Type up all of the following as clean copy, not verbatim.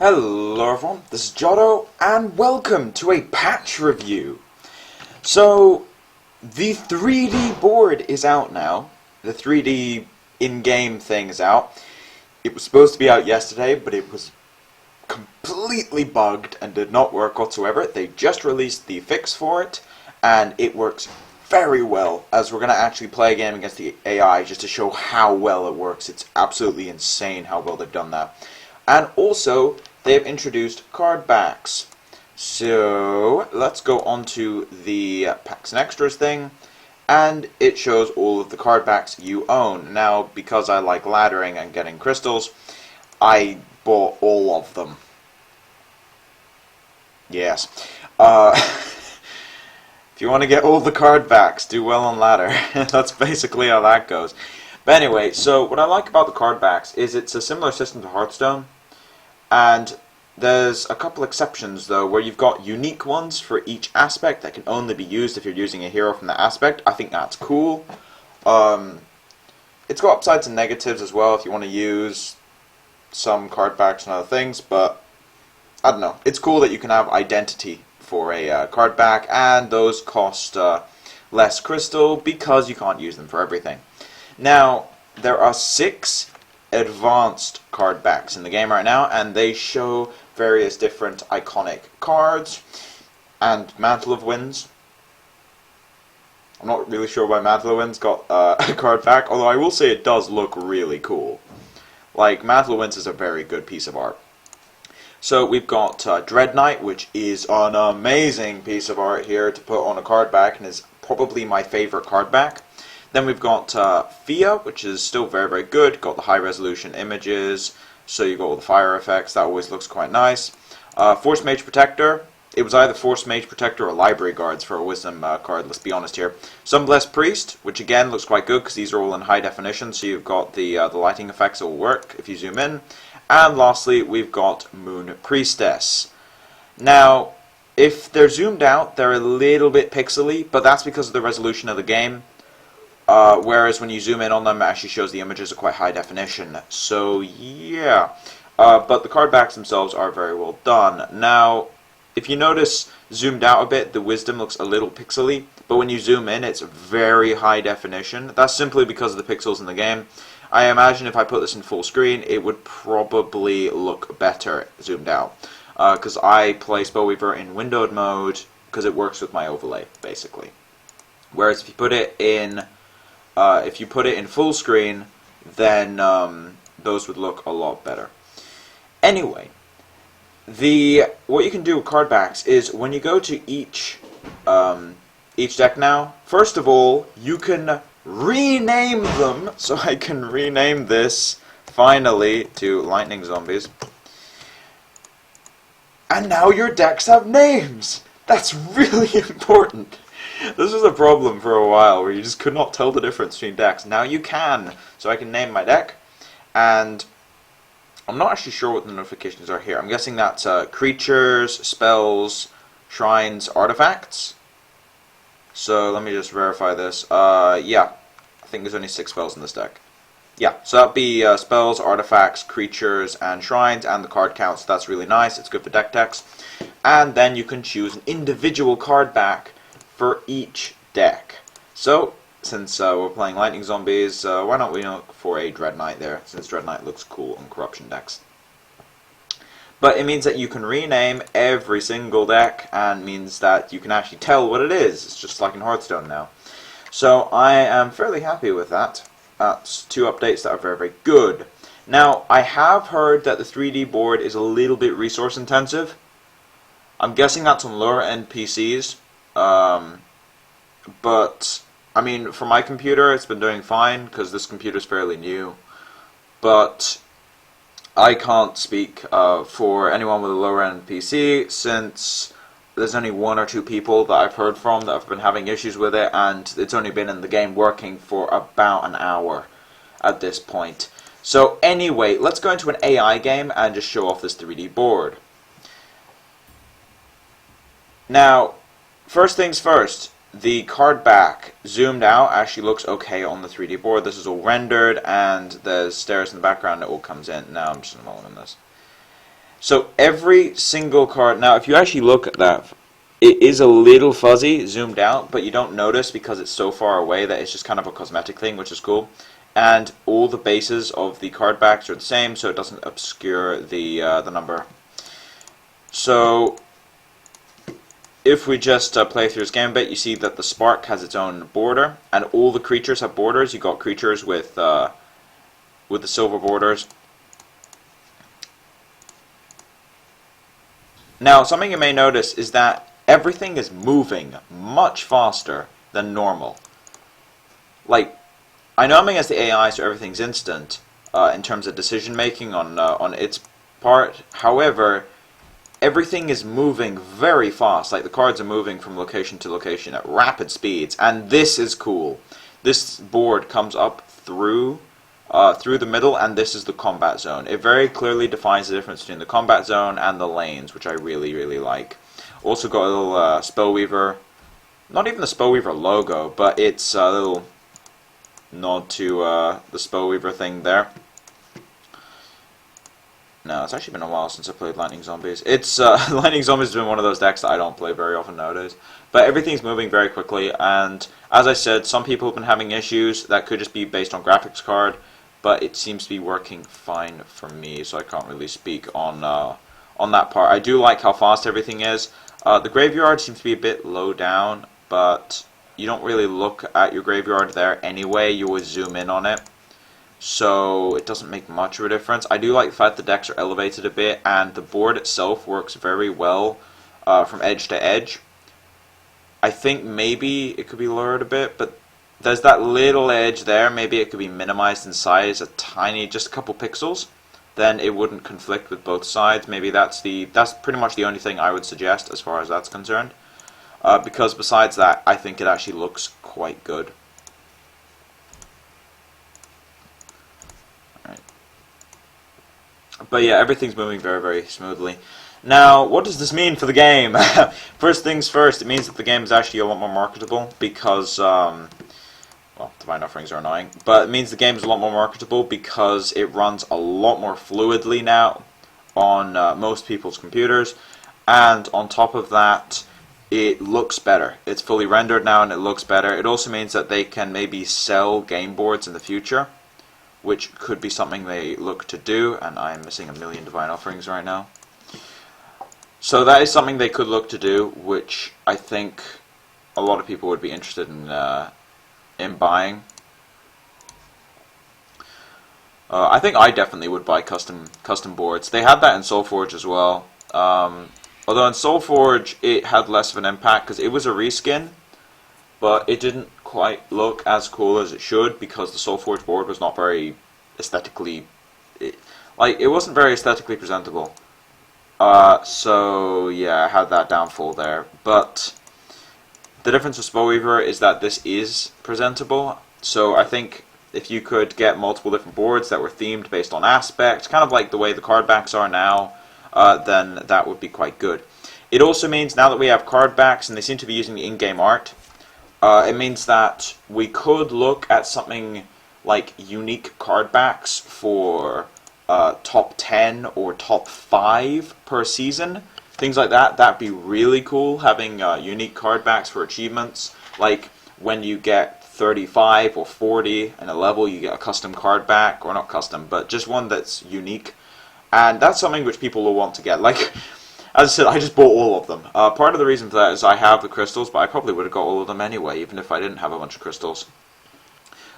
Hello everyone, this is Jotto, and welcome to a patch review. So, the 3D board is out now. The 3D in-game thing is out. It was supposed to be out yesterday, but it was completely bugged and did not work whatsoever. They just released the fix for it, and it works very well, as we're going to actually play a game against the AI just to show how well it works. It's absolutely insane how well they've done that. And also, they've introduced Cardbacks. So, let's go on to the Packs and Extras thing, and it shows all of the Cardbacks you own. Now, because I like laddering and getting crystals, I bought all of them. Yes. If you want to get all the Cardbacks, do well on ladder. That's basically how that goes. But anyway, so what I like about the Cardbacks is it's a similar system to Hearthstone. And there's a couple exceptions, though, where you've got unique ones for each aspect that can only be used if you're using a hero from that aspect. I think that's cool. It's got upsides and negatives as well if you want to use some card backs and other things, but I don't know. It's cool that you can have identity for a card back, and those cost less crystal because you can't use them for everything. Now, there are 6 advanced card backs in the game right now, and they show various different iconic cards and Mantle of Winds. I'm not really sure why Mantle of Winds got a card back, although I will say it does look really cool. Like, Mantle of Winds is a very good piece of art. So we've got Dread Knight, which is an amazing piece of art here to put on a card back, and is probably my favorite card back. Then we've got Fia, which is still very, very good. Got the high resolution images, so you got all the fire effects. That always looks quite nice. Force Mage Protector. It was either Force Mage Protector or Library Guards for a Wisdom card, let's be honest here. Sunblessed Priest, which again looks quite good because these are all in high definition, so you've got the lighting effects that will work if you zoom in. And lastly, we've got Moon Priestess. Now, if they're zoomed out, they're a little bit pixely, but that's because of the resolution of the game. Whereas when you zoom in on them, it actually shows the images are quite high definition. So, yeah. But the card backs themselves are very well done. Now, if you notice, zoomed out a bit, the Wisdom looks a little pixely. But when you zoom in, it's very high definition. That's simply because of the pixels in the game. I imagine if I put this in full screen, it would probably look better zoomed out. Because I play Spellweaver in windowed mode, because it works with my overlay, basically. Whereas if you put it in full screen, then those would look a lot better. Anyway, what you can do with card backs is when you go to each deck now, first of all, you can rename them. So I can rename this finally to Lightning Zombies. And now your decks have names. That's really important. This was a problem for a while where you just could not tell the difference between decks. Now you can. So I can name my deck, and I'm not actually sure what the notifications are here. I'm guessing that's creatures, spells, shrines, artifacts. So let me just verify this. Yeah, I think there's only 6 spells in this deck. Yeah, so that'd be spells, artifacts, creatures, and shrines, and the card count. So that's really nice. It's good for deck techs. And then you can choose an individual card back for each deck. So, since we're playing Lightning Zombies, why don't we look for a Dread Knight there, since Dread Knight looks cool on Corruption decks. But it means that you can rename every single deck, and means that you can actually tell what it is. It's just like in Hearthstone now. So I am fairly happy with that. That's 2 updates that are very, very good. Now, I have heard that the 3D board is a little bit resource intensive. I'm guessing that's on lower end PCs. But, I mean, for my computer, it's been doing fine, because this computer's fairly new. But I can't speak for anyone with a lower-end PC, since there's only 1 or 2 people that I've heard from that have been having issues with it, and it's only been in the game working for about an hour at this point. So anyway, let's go into an AI game and just show off this 3D board. Now, first things first, the card back zoomed out actually looks okay on the 3D board. This is all rendered, and there's stairs in the background. It all comes in. Now I'm just going to in this. So every single card, now if you actually look at that, it is a little fuzzy zoomed out, but you don't notice because it's so far away that it's just kind of a cosmetic thing, which is cool. And all the bases of the card backs are the same, so it doesn't obscure the number. So if we just play through this game a bit, you see that the Spark has its own border, and all the creatures have borders. You got creatures with the silver borders. Now, something you may notice is that everything is moving much faster than normal. Like, I know I'm against the AI, so everything's instant in terms of decision making on its part. However, everything is moving very fast. Like, the cards are moving from location to location at rapid speeds, and this is cool. This board comes up through the middle, and this is the combat zone. It very clearly defines the difference between the combat zone and the lanes, which I really, really like. Also got a little Spellweaver, not even the Spellweaver logo, but it's a little nod to the Spellweaver thing there. No, it's actually been a while since I played Lightning Zombies. It's Lightning Zombies has been one of those decks that I don't play very often nowadays. But everything's moving very quickly, and as I said, some people have been having issues. That could just be based on graphics card, but it seems to be working fine for me, so I can't really speak on that part. I do like how fast everything is. The graveyard seems to be a bit low down, but you don't really look at your graveyard there anyway. You always zoom in on it, so it doesn't make much of a difference. I do like the fact the decks are elevated a bit, and the board itself works very well from edge to edge. I think maybe it could be lowered a bit, but there's that little edge there. Maybe it could be minimized in size a tiny, just a couple pixels. Then it wouldn't conflict with both sides. Maybe that's pretty much the only thing I would suggest as far as that's concerned. Because besides that, I think it actually looks quite good. Alright. But yeah, everything's moving very, very smoothly. Now, what does this mean for the game? First things first, it means that the game is actually a lot more marketable because, well, Divine Offerings are annoying, but it means the game is a lot more marketable because it runs a lot more fluidly now on most people's computers, and on top of that, it looks better. It's fully rendered now and it looks better. It also means that they can maybe sell game boards in the future, which could be something they look to do, and I'm missing a million Divine Offerings right now. So that is something they could look to do, which I think a lot of people would be interested in buying. I think I definitely would buy custom boards. They had that in SoulForge as well. Although in SoulForge it had less of an impact because it was a reskin, but it didn't quite look as cool as it should because the SoulForge board was not very aesthetically, it wasn't very aesthetically presentable. So yeah, I had that downfall there. But the difference with Spellweaver is that this is presentable. So I think if you could get multiple different boards that were themed based on aspects, kind of like the way the Cardbacks are now, then that would be quite good. It also means now that we have Cardbacks and they seem to be using the in-game art, it means that we could look at something like unique Cardbacks for top 10 or top 5 per season. Things like that. That'd be really cool, having unique Cardbacks for achievements. Like when you get 35 or 40 in a level, you get a custom Cardback, or not custom, but just one that's unique. And that's something which people will want to get. Like, as I said, I just bought all of them. Part of the reason for that is I have the crystals, but I probably would have got all of them anyway, even if I didn't have a bunch of crystals.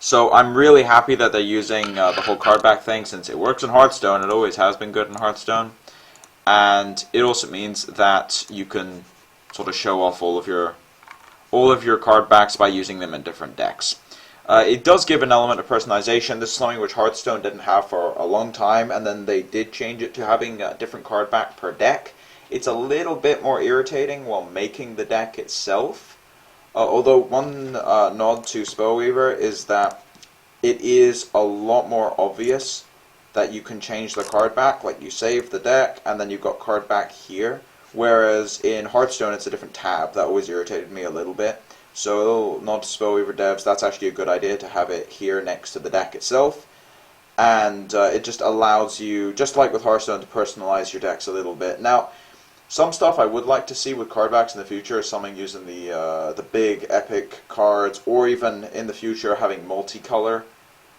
So I'm really happy that they're using the whole Cardback thing, since it works in Hearthstone. It always has been good in Hearthstone. And it also means that you can sort of show off all of your Cardbacks by using them in different decks. It does give an element of personalization. This is something which Hearthstone didn't have for a long time, and then they did change it to having a different Cardback per deck. It's a little bit more irritating while making the deck itself. Although one nod to Spellweaver is that it is a lot more obvious that you can change the Cardback. Like, you save the deck, and then you've got Cardback here. Whereas in Hearthstone, it's a different tab. That always irritated me a little bit. So, nod to Spellweaver devs, that's actually a good idea to have it here next to the deck itself. and it just allows you, just like with Hearthstone, to personalize your decks a little bit. Now, some stuff I would like to see with Cardbacks in the future is something using the big epic cards, or even in the future having multicolor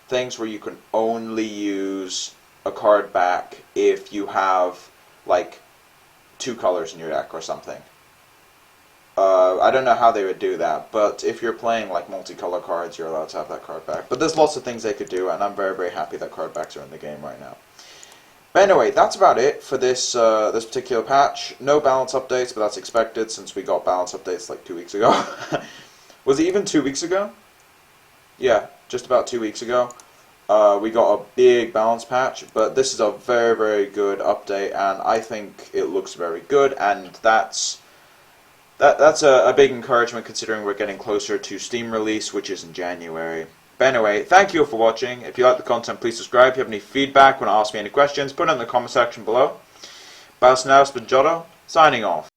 things where you can only use a card back if you have like 2 colors in your deck or something. I don't know how they would do that, but if you're playing like multicolor cards, you're allowed to have that card back. But there's lots of things they could do, and I'm very, very happy that card backs are in the game right now. But anyway, that's about it for this this particular patch. No balance updates, but that's expected since we got balance updates like 2 weeks ago. Was it even 2 weeks ago? Yeah, just about 2 weeks ago. We got a big balance patch, but this is a very, very good update, and I think it looks very good, and that's a big encouragement considering we're getting closer to Steam release, which is in January. But anyway, thank you for watching. If you like the content, please subscribe. If you have any feedback, want to ask me any questions, put it in the comment section below. But now, it's been Jotto, signing off.